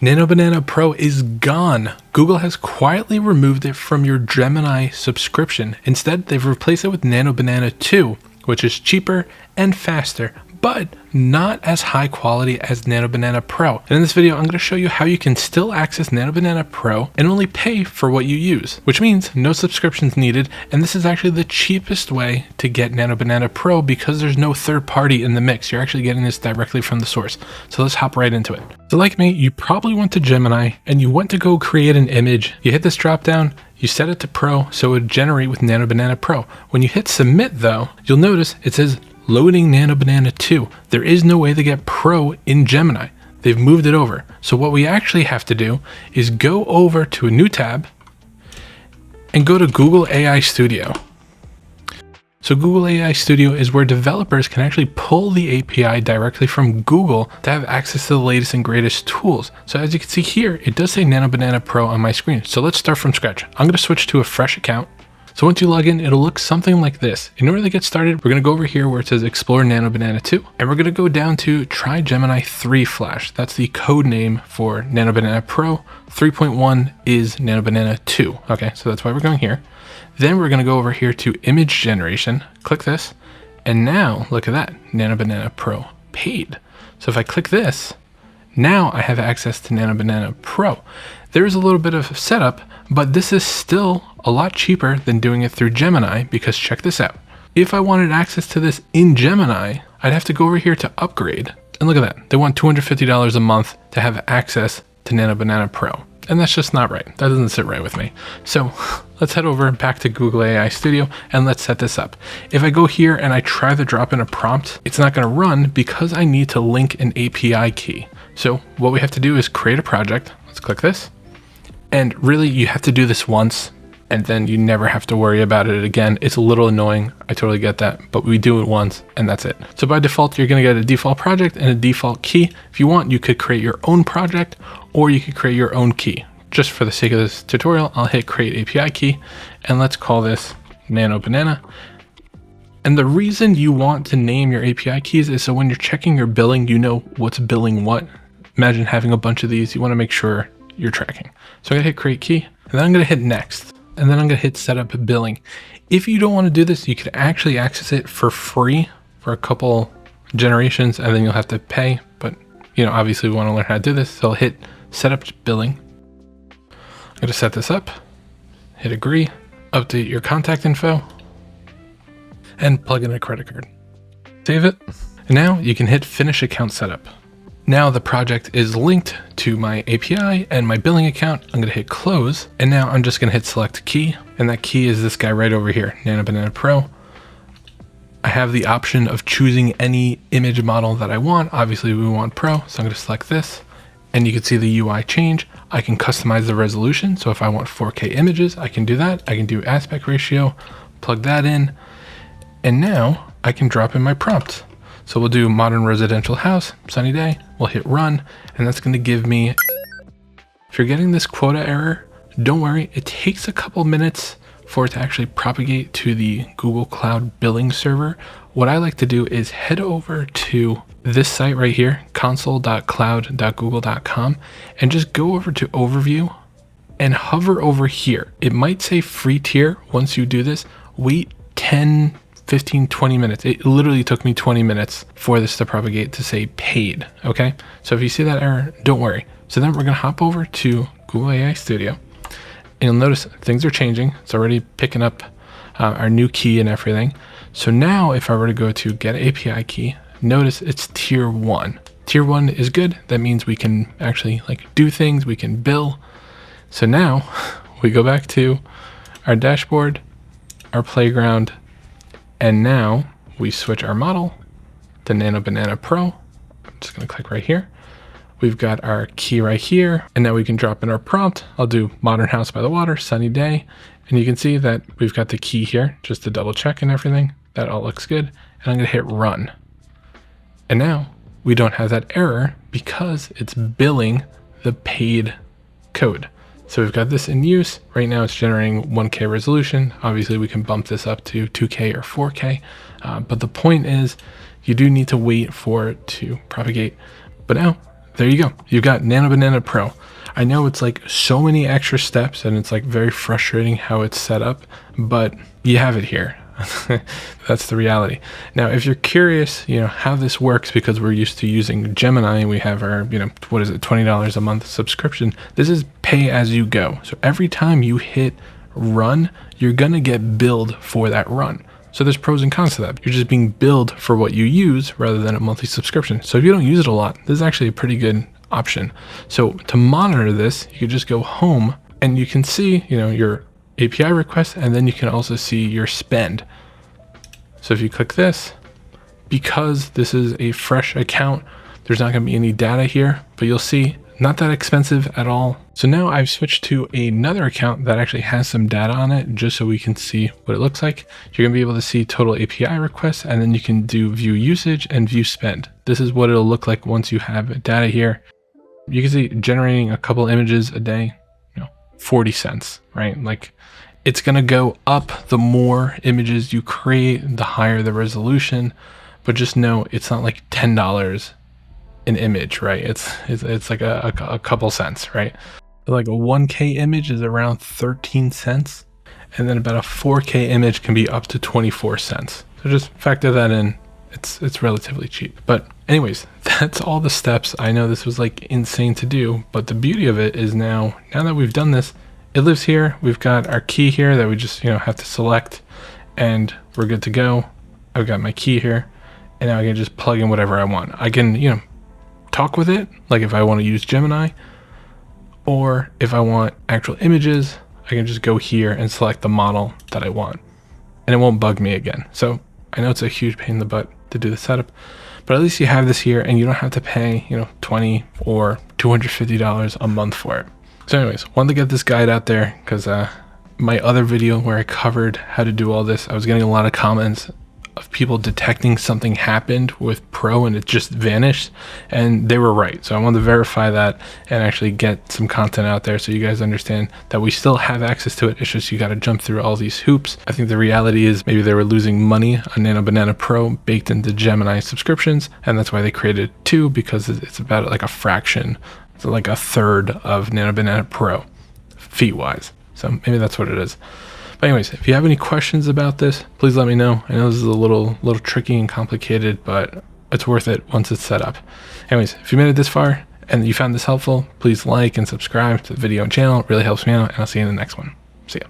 Nano Banana Pro is gone. Google has quietly removed it from your Gemini subscription. Instead, they've replaced it with Nano Banana 2, which is cheaper and faster, but not as high quality as Nano Banana Pro. And in this video, I'm going to show you how you can still access Nano Banana Pro and only pay for what you use, which means no subscriptions needed. And this is actually the cheapest way to get Nano Banana Pro because there's no third party in the mix. You're actually getting this directly from the source. So let's hop right into it. So like me, you probably went to Gemini and you went to go create an image. You hit this drop down, you set it to Pro, so it would generate with Nano Banana Pro. When you hit submit though, you'll notice it says loading Nano Banana 2. There is no way to get Pro in Gemini. They've moved it over. So what we actually have to do is go over to a new tab and go to Google AI Studio. So Google AI Studio is where developers can actually pull the API directly from Google to have access to the latest and greatest tools. So as you can see here, it does say Nano Banana Pro on my screen. So let's start from scratch. I'm going to switch to a fresh account. So once you log in, it'll look something like this. In order to get started, we're going to go over here where it says Explore Nano Banana 2, and we're going to go down to Try Gemini 3 Flash. That's the code name for Nano Banana Pro. 3.1 is Nano Banana 2. Okay, so that's why we're going here. Then we're going to go over here to Image Generation. Click this, and now look at that, Nano Banana Pro paid. So if I click this, now I have access to Nano Banana Pro. There is a little bit of setup, but this is still a lot cheaper than doing it through Gemini because check this out. If I wanted access to this in Gemini, I'd have to go over here to upgrade. And look at that. They want $250 a month to have access to Nano Banana Pro. And that's just not right. That doesn't sit right with me. So let's head over back to Google AI Studio and let's set this up. If I go here and I try to drop in a prompt, it's not going to run because I need to link an API key. So what we have to do is create a project. Let's click this. And really, you have to do this once and then you never have to worry about it again. It's a little annoying. I totally get that, but we do it once and that's it. So by default, you're going to get a default project and a default key. If you want, you could create your own project or you could create your own key. Just for the sake of this tutorial, I'll hit create API key and let's call this Nano Banana. And the reason you want to name your API keys is so when you're checking your billing, you know what's billing what. Imagine having a bunch of these. You want to make sure you're tracking. So I'm going to hit create key and then I'm going to hit next. And then I'm going to hit setup billing. If you don't want to do this, you can actually access it for free for a couple generations and then you'll have to pay. But you know, obviously we want to learn how to do this. So I'll hit setup billing. I'm going to set this up, hit agree, update your contact info, and plug in a credit card. Save it. And now you can hit finish account setup. Now the project is linked to my API and my billing account. I'm going to hit close. And now I'm just going to hit select key. And that key is this guy right over here, Nano Banana Pro. I have the option of choosing any image model that I want. Obviously we want Pro. So I'm going to select this and you can see the UI change. I can customize the resolution. So if I want 4K images, I can do that. I can do aspect ratio, plug that in. And now I can drop in my prompt. So we'll do modern residential house, sunny day. We'll hit run, and that's going to give me, if you're getting this quota error, don't worry. It takes a couple minutes for it to actually propagate to the Google Cloud billing server. What I like to do is head over to this site right here, console.cloud.google.com, and just go over to overview and hover over here. It might say free tier. Once you do this, wait 10, 15, 20 minutes. It literally took me 20 minutes for this to propagate to say paid. Okay. So if you see that error, don't worry. So then we're going to hop over to Google AI Studio and you'll notice things are changing. It's already picking up our new key and everything. So now if I were to go to get API key, notice it's tier 1. Tier 1 is good. That means we can actually like do things. We can bill. So now we go back to our dashboard, our playground, and now we switch our model to Nano Banana Pro. I'm just going to click right here. We've got our key right here. And now we can drop in our prompt. I'll do modern house by the water, sunny day. And you can see that we've got the key here just to double check and everything. That all looks good. And I'm going to hit run. And now we don't have that error because it's billing the paid code. So we've got this in use. Right now it's generating 1K resolution. Obviously we can bump this up to 2K or 4K. But the point is you do need to wait for it to propagate. But now there you go. You've got Nano Banana Pro. I know it's like so many extra steps and it's like very frustrating how it's set up, but you have it here. That's the reality. Now, if you're curious, how this works, because we're used to using Gemini and we have our, what is it, $20 a month subscription. This is pay as you go. So every time you hit run, you're going to get billed for that run. So there's pros and cons to that. You're just being billed for what you use rather than a monthly subscription. So if you don't use it a lot, this is actually a pretty good option. So to monitor this, you could just go home and you can see, your API requests, and then you can also see your spend. So if you click this, because this is a fresh account, there's not going to be any data here, but you'll see not that expensive at all. So now I've switched to another account that actually has some data on it, just so we can see what it looks like. You're going to be able to see total API requests, and then you can do view usage and view spend. This is what it'll look like once you have data here. You can see generating a couple images a day, 40 cents, right? Like, it's going to go up the more images you create, the higher the resolution, but just know it's not like $10 an image, right? It's like a couple cents, right? Like a 1K image is around 13 cents, and then about a 4K image can be up to 24 cents. So just factor that in. It's relatively cheap. But anyways, that's all the steps. I know this was like insane to do, but the beauty of it is now that we've done this, it lives here. We've got our key here that we just, have to select, and we're good to go. I've got my key here, and now I can just plug in whatever I want. I can, talk with it, like if I want to use Gemini, or if I want actual images, I can just go here and select the model that I want, and it won't bug me again. So I know it's a huge pain in the butt to do the setup, but at least you have this here and you don't have to pay, $20 or $250 a month for it. So anyways, wanted to get this guide out there because my other video where I covered how to do all this, I was getting a lot of comments of people detecting something happened with Pro and it just vanished, and they were right. So I wanted to verify that and actually get some content out there so you guys understand that we still have access to it. It's just you got to jump through all these hoops. I think the reality is maybe they were losing money on Nano Banana Pro baked into Gemini subscriptions, and that's why they created two, because it's about like a fraction, it's like a third of Nano Banana Pro fee wise. So maybe that's what it is. But anyways, if you have any questions about this, please let me know. I know this is a little tricky and complicated, but it's worth it once it's set up. Anyways, if you made it this far and you found this helpful, please like and subscribe to the video and channel. It really helps me out, and I'll see you in the next one. See ya.